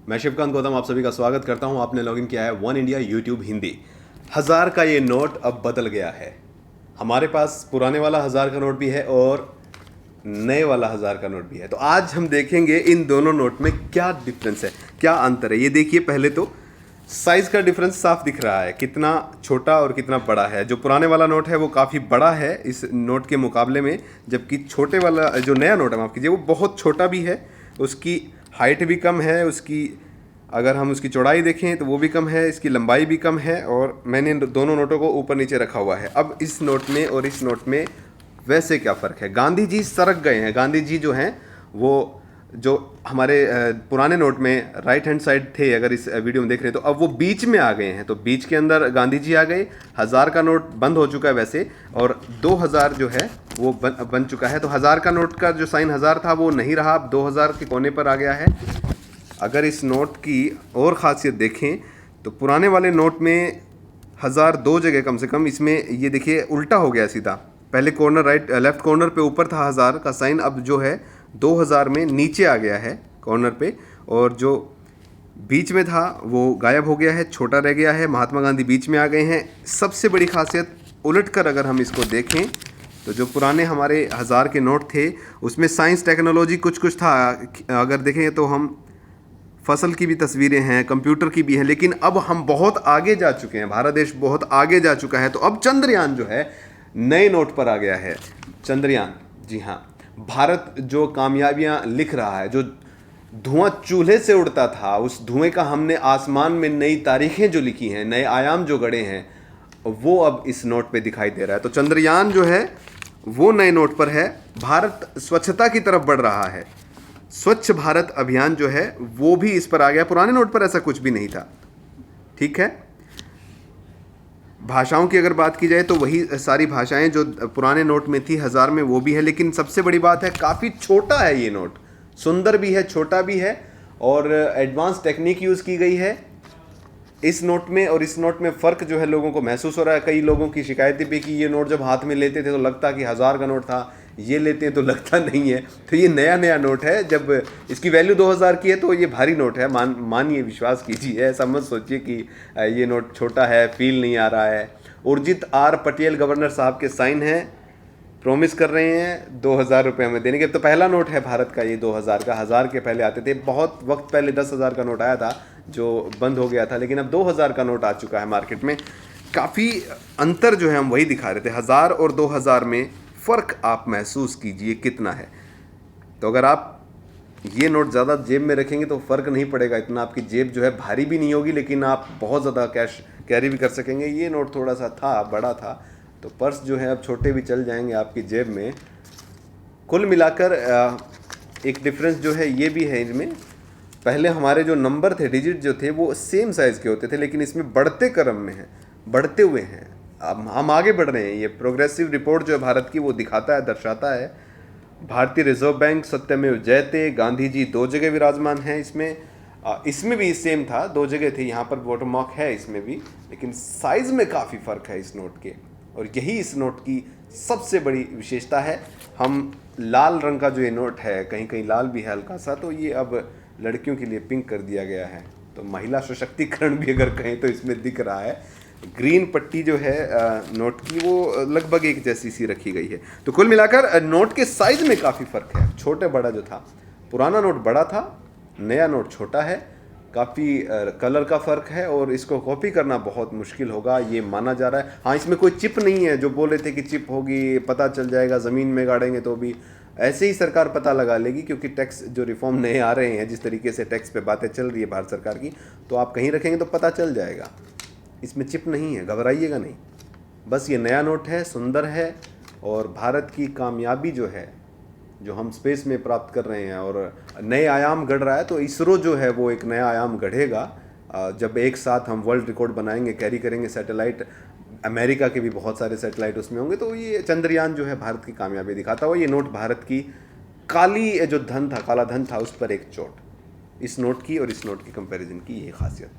मैं शिवकांत गौतम आप सभी का स्वागत करता हूं। आपने लॉगिन किया है वन इंडिया यूट्यूब हिंदी। 1000 का ये नोट अब बदल गया है। हमारे पास पुराने वाला 1000 का नोट भी है और नए वाला 1000 का नोट भी है। तो आज हम देखेंगे इन दोनों नोट में क्या डिफरेंस है, क्या अंतर है। ये देखिए, पहले तो साइज का डिफरेंस साफ दिख रहा है, कितना छोटा और कितना बड़ा है। जो पुराने वाला नोट है वो काफ़ी बड़ा है इस नोट के मुकाबले में, जबकि छोटे वाला जो नया नोट है, माफ़ कीजिए, वो बहुत छोटा भी है। उसकी हाइट भी कम है, उसकी अगर हम उसकी चौड़ाई देखें तो वो भी कम है, इसकी लंबाई भी कम है। और मैंने दोनों नोटों को ऊपर नीचे रखा हुआ है। अब इस नोट में और इस नोट में वैसे क्या फ़र्क है। गांधी जी सरक गए हैं। गांधी जी जो हैं वो जो हमारे पुराने नोट में राइट हैंड साइड थे, अगर इस वीडियो में देख रहे हैं, तो अब वो बीच में आ गए हैं। तो बीच के अंदर गांधी जी आ गए। 1000 का नोट बंद हो चुका है वैसे, और 2000 जो है वो बन चुका है। तो 1000 का नोट का जो साइन 1000 था वो नहीं रहा, अब 2000 के कोने पर आ गया है। अगर इस नोट की और ख़ासियत देखें तो पुराने वाले नोट में 1000 दो जगह कम से कम, इसमें ये देखिए उल्टा हो गया सीधा। पहले कॉर्नर लेफ्ट कॉर्नर पे ऊपर था 1000 का साइन, अब जो है 2000 में नीचे आ गया है कॉर्नर पे, और जो बीच में था वो गायब हो गया है, छोटा रह गया है। महात्मा गांधी बीच में आ गए हैं। सबसे बड़ी खासियत, उलट कर अगर हम इसको देखें तो जो पुराने हमारे 1000 के नोट थे उसमें साइंस टेक्नोलॉजी कुछ कुछ था। अगर देखें तो हम फसल की भी तस्वीरें हैं, कंप्यूटर की भी हैं, लेकिन अब हम बहुत आगे जा चुके हैं। भारत देश बहुत आगे जा चुका है। तो अब चंद्रयान जो है नए नोट पर आ गया है। चंद्रयान, जी हाँ, भारत जो कामयाबियां लिख रहा है, जो धुआं चूल्हे से उड़ता था, उस धुएं का हमने आसमान में नई तारीखें जो लिखी हैं, नए आयाम जो गढ़े हैं, वो अब इस नोट पे दिखाई दे रहा है। तो चंद्रयान जो है वो नए नोट पर है। भारत स्वच्छता की तरफ बढ़ रहा है। स्वच्छ भारत अभियान जो है वो भी इस पर आ गया। पुराने नोट पर ऐसा कुछ भी नहीं था। ठीक है, भाषाओं की अगर बात की जाए तो वही सारी भाषाएं जो पुराने नोट में थी 1000 में, वो भी है। लेकिन सबसे बड़ी बात है, काफ़ी छोटा है ये नोट। सुंदर भी है, छोटा भी है, और एडवांस टेक्निक यूज़ की गई है इस नोट में। और इस नोट में फ़र्क जो है लोगों को महसूस हो रहा है। कई लोगों की शिकायतें भी कि ये नोट जब हाथ में लेते थे तो लगता कि 1000 का नोट था, ये लेते हैं तो लगता नहीं है। तो ये नया नया नोट है। जब इसकी वैल्यू 2000 की है तो ये भारी नोट है। मानिए, विश्वास कीजिए, ऐसा मत सोचिए कि ये नोट छोटा है, फील नहीं आ रहा है। उर्जित आर पटेल गवर्नर साहब के साइन हैं, प्रॉमिस कर रहे हैं 2000 रुपये हमें देने के। अब तो पहला नोट है भारत का ये 2000 का। 1000 के पहले आते थे, बहुत वक्त पहले 10,000 का नोट आया था जो बंद हो गया था, लेकिन अब 2000 का नोट आ चुका है मार्केट में। काफ़ी अंतर जो है हम वही दिखा रहे थे। 1000 और 2000 में फ़र्क आप महसूस कीजिए कितना है। तो अगर आप ये नोट ज़्यादा जेब में रखेंगे तो फ़र्क नहीं पड़ेगा इतना। आपकी जेब जो है भारी भी नहीं होगी, लेकिन आप बहुत ज़्यादा कैश कैरी भी कर सकेंगे। ये नोट थोड़ा सा था, बड़ा था, तो पर्स जो है अब छोटे भी चल जाएंगे आपकी जेब में। कुल मिलाकर एक डिफरेंस जो है ये भी है इनमें। पहले हमारे जो नंबर थे, डिजिट जो थे, वो सेम साइज़ के होते थे, लेकिन इसमें बढ़ते क्रम में है, बढ़ते हुए हैं। अब हम आगे बढ़ रहे हैं। ये प्रोग्रेसिव रिपोर्ट जो है भारत की, वो दिखाता है, दर्शाता है। भारतीय रिजर्व बैंक सत्यमेव जयते, गांधी जी दो जगह विराजमान हैं इसमें। इसमें भी सेम था, दो जगह थे। यहाँ पर वाटरमार्क है इसमें भी, लेकिन साइज़ में काफ़ी फ़र्क है इस नोट के। और यही इस नोट की सबसे बड़ी विशेषता है। हम लाल रंग का जो ये नोट है, कहीं कहीं लाल भी है हल्का सा, तो ये अब लड़कियों के लिए पिंक कर दिया गया है। तो महिला सशक्तिकरण भी अगर कहें तो इसमें दिख रहा है। ग्रीन पट्टी जो है नोट की, वो लगभग एक जैसी सी रखी गई है। तो कुल मिलाकर नोट के साइज में काफ़ी फ़र्क है। छोटे बड़ा जो था, पुराना नोट बड़ा था, नया नोट छोटा है। काफ़ी कलर का फ़र्क है, और इसको कॉपी करना बहुत मुश्किल होगा, ये माना जा रहा है। हाँ, इसमें कोई चिप नहीं है। जो बोले थे कि चिप होगी, पता चल जाएगा, ज़मीन में गाड़ेंगे तो भी ऐसे ही सरकार पता लगा लेगी, क्योंकि टैक्स जो रिफॉर्म नए आ रहे हैं, जिस तरीके से टैक्स पे बातें चल रही है भारत सरकार की, तो आप कहीं रखेंगे तो पता चल जाएगा। इसमें चिप नहीं है, घबराइएगा नहीं। बस ये नया नोट है, सुंदर है, और भारत की कामयाबी जो है, जो हम स्पेस में प्राप्त कर रहे हैं और नए आयाम गढ़ रहा है, तो इसरो जो है वो एक नया आयाम गढ़ेगा। जब एक साथ हम वर्ल्ड रिकॉर्ड बनाएंगे, कैरी करेंगे सैटेलाइट, अमेरिका के भी बहुत सारे सैटेलाइट उसमें होंगे। तो ये चंद्रयान जो है भारत की कामयाबी दिखाता हुआ, ये नोट भारत की काली जो धन था, काला धन था, उस पर एक चोट। इस नोट की और इस नोट की कंपैरिजन की ये खासियत।